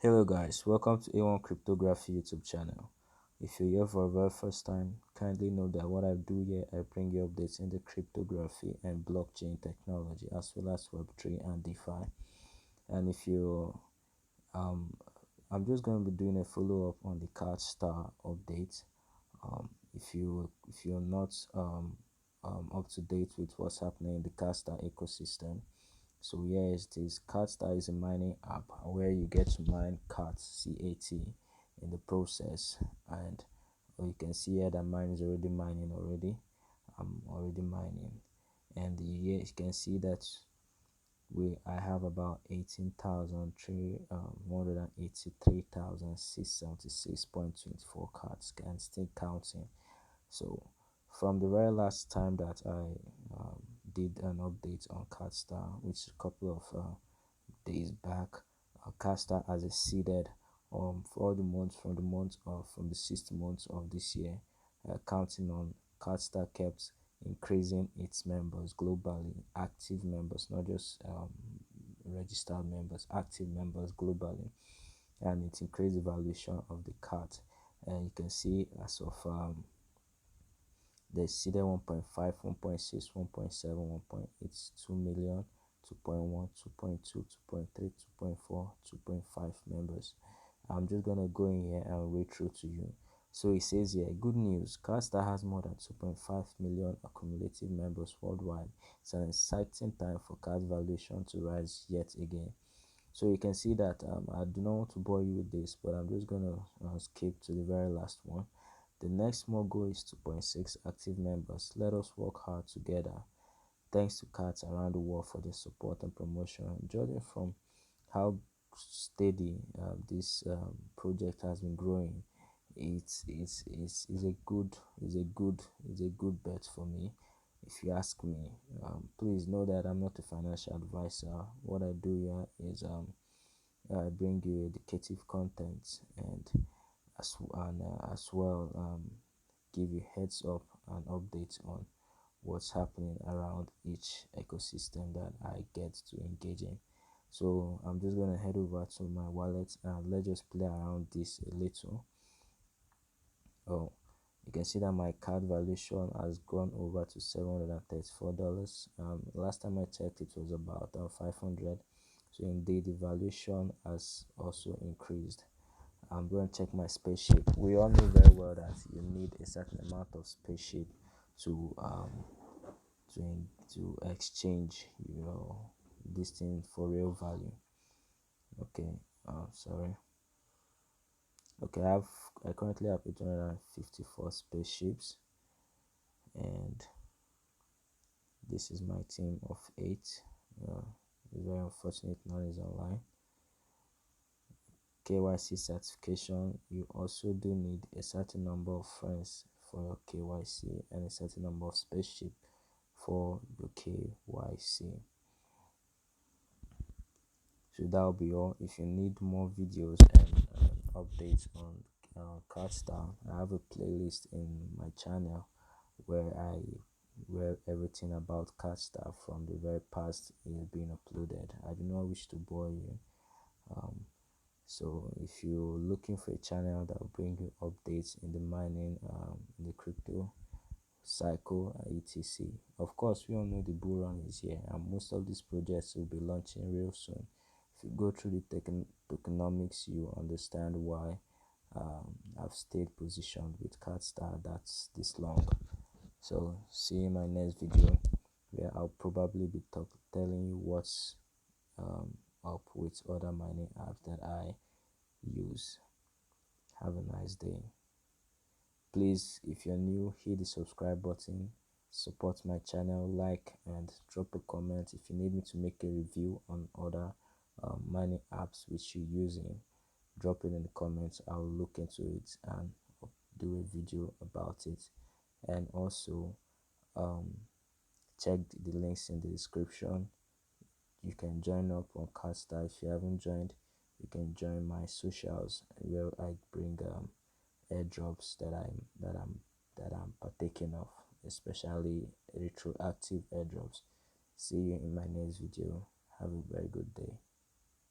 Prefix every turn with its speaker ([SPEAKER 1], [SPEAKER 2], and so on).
[SPEAKER 1] Hello guys, welcome to A1 Cryptography YouTube channel. If you're here for the very first time, kindly know that what I do here, I bring you updates in the cryptography and blockchain technology as well as Web3 and DeFi. And if you um I'm just going to be doing a follow-up on the Catstar update. If you're not up to date with what's happening in the Catstar ecosystem, so here is this. Catstar is a mining app where you get to mine CAT in the process, and you can see here that mine is already mining already. I'm already mining, and here you can see that I have about 18,183,676.24 cards and still counting. So from the very last time that I did an update on Catstar, which is a couple of days back, Catstar has exceeded for all the months from the 6th month of this year, counting on. Catstar kept increasing its members globally, active members, not just registered members, active members globally, and it increased the valuation of the cat. And you can see as of they exceeded 1.5, 1.6, 1.7, 1.8, 2 million, 2.1, 2.2, 2.3, 2.4, 2.5 members. I'm just gonna go in here and read through to you. So it says here, good news, Catstar has more than 2.5 million accumulative members worldwide. It's an exciting time for cat valuation to rise yet again. So you can see that I do not want to bore you with this, but I'm just gonna skip to the very last one. The next small goal is 2.6 active members. Let us work hard together. Thanks to cats around the world for their support and promotion. Judging from how steady this project has been growing, it's a good bet for me. If you ask me, please know that I'm not a financial advisor. What I do here is I bring you educative content and as well give you heads up and updates on what's happening around each ecosystem that I get to engage in. So I'm just gonna head over to my wallet and let's just play around this a little. Oh, you can see that my card valuation has gone over to $734. Last time I checked, it was about 500. So indeed, the valuation has also increased. I'm going to check my spaceship. We all know very well that you need a certain amount of spaceship to to exchange this thing for real value. Okay, sorry. Okay, I currently have 854 spaceships, and this is my team of 8. It's very unfortunate none is online. KYC certification, you also do need a certain number of friends for your KYC and a certain number of spaceship for your KYC. So that'll be all. If you need more videos and updates on Catstar, I have a playlist in my channel where everything about Catstar from the very past is being uploaded. I do not wish to bore you. Um, so if you're looking for a channel that will bring you updates in the mining, in the crypto cycle, etc. Of course, we all know the bull run is here, and most of these projects will be launching real soon. If you go through the tokenomics, you understand why I've stayed positioned with Catstar that's this long. So see you in my next video, where I'll probably be telling you what's up with other mining apps that I use. Have a nice day. Please, if you're new, hit the subscribe button, support my channel, like and drop a comment. If you need me to make a review on other mining apps which you're using, drop it in the comments. I'll look into it and do a video about it. And also check the links in the description. You can join up on Catstar. If you haven't joined, you can join my socials where I bring airdrops that I'm partaking of, especially retroactive airdrops. See you in my next video. Have a very good day.